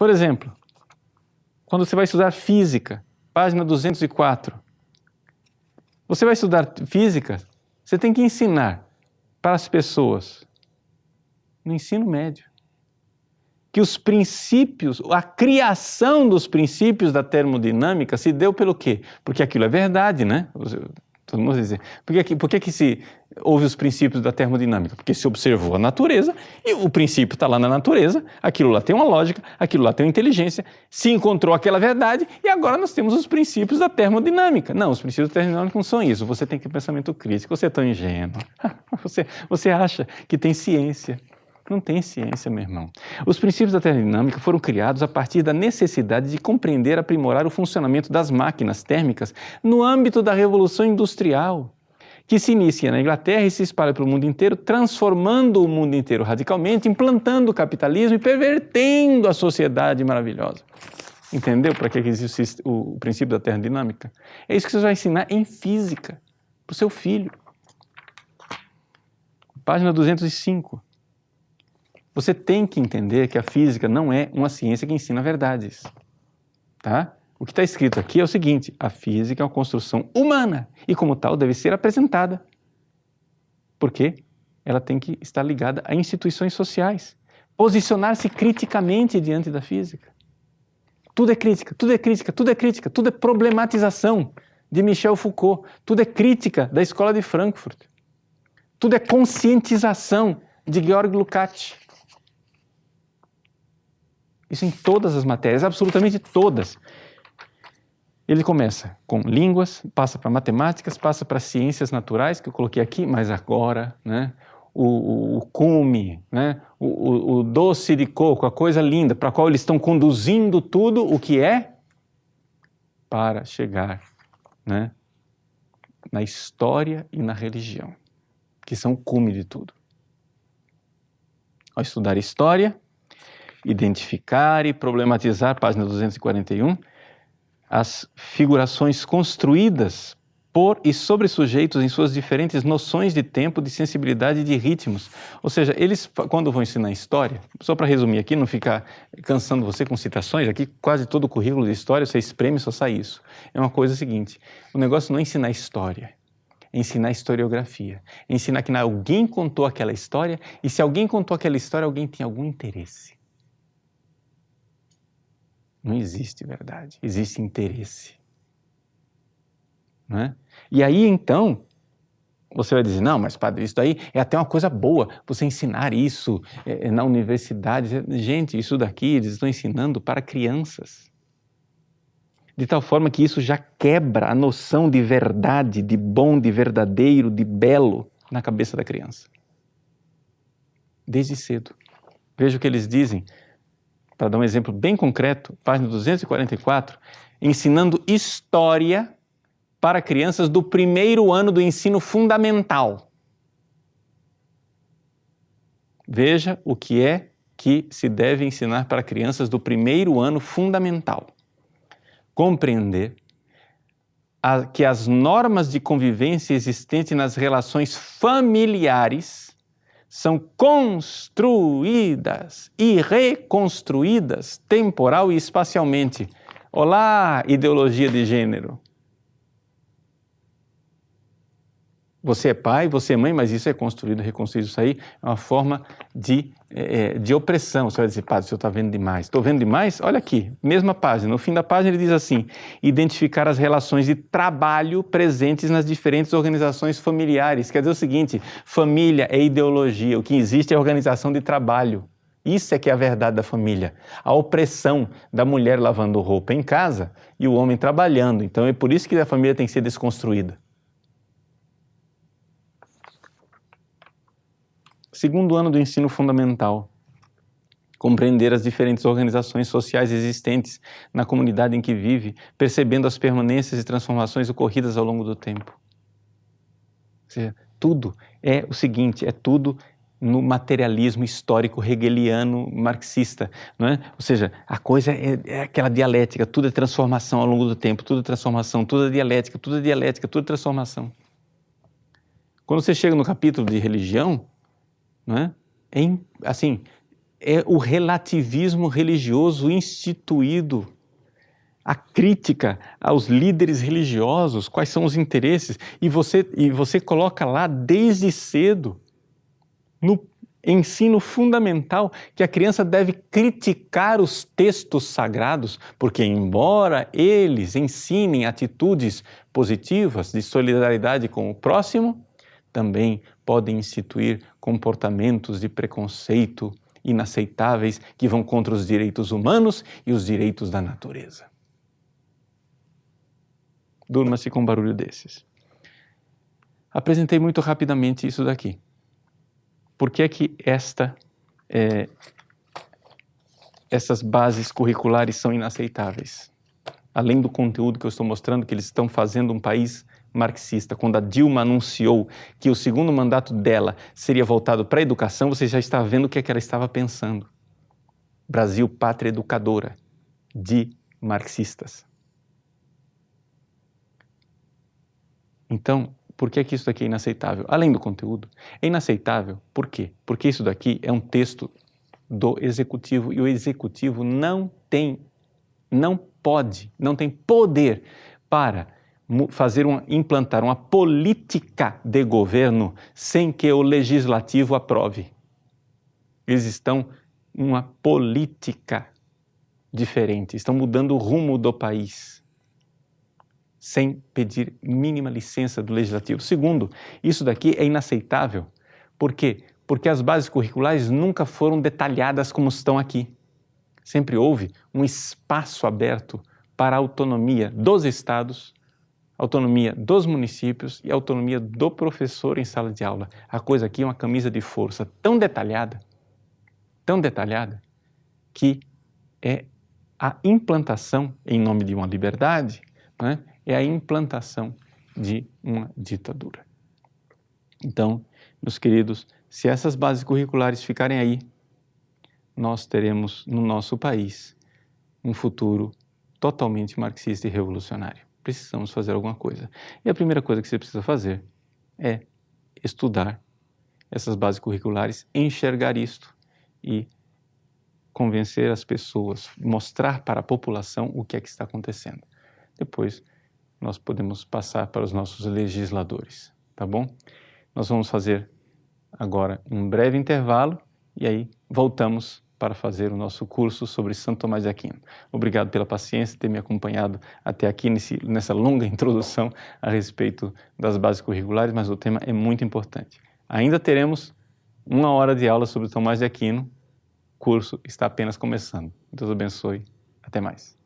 Por exemplo, quando você vai estudar física, página 204, você vai estudar física, você tem que ensinar para as pessoas, no ensino médio, que os princípios, a criação dos princípios da termodinâmica se deu pelo quê? Porque aquilo é verdade, né? Todo mundo diz, por que se houve os princípios da termodinâmica? Porque se observou a natureza e o princípio está lá na natureza, aquilo lá tem uma lógica, aquilo lá tem uma inteligência, se encontrou aquela verdade e agora nós temos os princípios da termodinâmica. Não, os princípios da termodinâmica não são isso, você tem que ter pensamento crítico, você é tão ingênuo, você acha que tem ciência. Não tem ciência, meu irmão. Os princípios da termodinâmica foram criados a partir da necessidade de compreender e aprimorar o funcionamento das máquinas térmicas no âmbito da Revolução Industrial, que se inicia na Inglaterra e se espalha para o mundo inteiro, transformando o mundo inteiro radicalmente, implantando o capitalismo e pervertendo a sociedade maravilhosa. Entendeu para que existe o princípio da termodinâmica? É isso que você vai ensinar em física, para o seu filho. Página 205. Você tem que entender que a física não é uma ciência que ensina verdades, tá? O que está escrito aqui é o seguinte: a física é uma construção humana e, como tal, deve ser apresentada. Porque ela tem que estar ligada a instituições sociais, posicionar-se criticamente diante da física. Tudo é crítica, tudo é crítica, tudo é crítica, tudo é problematização de Michel Foucault, tudo é crítica da Escola de Frankfurt, tudo é conscientização de Georg Lukács. Isso em todas as matérias, absolutamente todas. Ele começa com línguas, passa para matemáticas, passa para ciências naturais, que eu coloquei aqui, mas agora, né, o cume, né, o doce de coco, a coisa linda, para a qual eles estão conduzindo tudo o que é, para chegar, né, na história e na religião, que são o cume de tudo. Ao estudar história, identificar e problematizar, página 241, as figurações construídas por e sobre sujeitos em suas diferentes noções de tempo, de sensibilidade e de ritmos. Ou seja, eles, quando vão ensinar história, só para resumir aqui, não ficar cansando você com citações, aqui quase todo o currículo de história, você espreme e só sai isso. É uma coisa seguinte, o negócio não é ensinar história, é ensinar historiografia, é ensinar que alguém contou aquela história e se alguém contou aquela história, alguém tem algum interesse. Não existe verdade, existe interesse. Não é? E aí, então, você vai dizer, não, mas padre, isso daí é até uma coisa boa, você ensinar isso na universidade. Gente, isso daqui eles estão ensinando para crianças. De tal forma que isso já quebra a noção de verdade, de bom, de verdadeiro, de belo na cabeça da criança. Desde cedo. Veja o que eles dizem. Para dar um exemplo bem concreto, página 244, ensinando história para crianças do primeiro ano do ensino fundamental. Veja o que é que se deve ensinar para crianças do primeiro ano fundamental. Compreender que as normas de convivência existentes nas relações familiares são construídas e reconstruídas temporal e espacialmente. Olá, ideologia de gênero. Você é pai, você é mãe, mas isso é construído, reconstruído. Isso aí é uma forma de opressão. Você vai dizer, padre, o senhor está vendo demais. Estou vendo demais? Olha aqui, mesma página. No fim da página ele diz assim, identificar as relações de trabalho presentes nas diferentes organizações familiares. Quer dizer o seguinte, família é ideologia, o que existe é organização de trabalho. Isso é que é a verdade da família. A opressão da mulher lavando roupa em casa e o homem trabalhando. Então é por isso que a família tem que ser desconstruída. Segundo ano do ensino fundamental, compreender as diferentes organizações sociais existentes na comunidade em que vive, percebendo as permanências e transformações ocorridas ao longo do tempo. Ou seja, tudo é o seguinte, é tudo no materialismo histórico hegeliano marxista, não é? Ou seja, a coisa é aquela dialética, tudo é transformação ao longo do tempo, tudo é transformação, tudo é dialética, tudo é dialética, tudo é transformação. Quando você chega no capítulo de religião, não é? Assim, é o relativismo religioso instituído, a crítica aos líderes religiosos, quais são os interesses, e você coloca lá desde cedo, no ensino fundamental, que a criança deve criticar os textos sagrados, porque embora eles ensinem atitudes positivas de solidariedade com o próximo, também podem instituir comportamentos de preconceito inaceitáveis que vão contra os direitos humanos e os direitos da natureza. Durma-se com um barulho desses. Apresentei muito rapidamente isso daqui. Por que é que essas bases curriculares são inaceitáveis? Além do conteúdo que eu estou mostrando, que eles estão fazendo um país marxista. Quando a Dilma anunciou que o segundo mandato dela seria voltado para a educação, você já está vendo o que é que ela estava pensando. Brasil, pátria educadora de marxistas. Então, por que é que isso daqui é inaceitável? Além do conteúdo, é inaceitável. Por quê? Porque isso daqui é um texto do executivo e o executivo não tem poder para implantar uma política de governo sem que o legislativo aprove. Eles estão em uma política diferente, estão mudando o rumo do país, sem pedir mínima licença do legislativo. Segundo, isso daqui é inaceitável. Por quê? Porque as bases curriculares nunca foram detalhadas como estão aqui. Sempre houve um espaço aberto para a autonomia dos estados, autonomia dos municípios e autonomia do professor em sala de aula. A coisa aqui é uma camisa de força tão detalhada, que é a implantação, em nome de uma liberdade, né, é a implantação de uma ditadura. Então, meus queridos, se essas bases curriculares ficarem aí, nós teremos no nosso país um futuro totalmente marxista e revolucionário. Precisamos fazer alguma coisa. E a primeira coisa que você precisa fazer é estudar essas bases curriculares, enxergar isto e convencer as pessoas, mostrar para a população o que é que está acontecendo. Depois, nós podemos passar para os nossos legisladores, tá bom? Nós vamos fazer agora um breve intervalo e aí voltamos para fazer o nosso curso sobre Santo Tomás de Aquino. Obrigado pela paciência, ter me acompanhado até aqui nessa longa introdução a respeito das bases curriculares, mas o tema é muito importante. Ainda teremos 1 hora de aula sobre Tomás de Aquino. O curso está apenas começando. Deus abençoe. Até mais.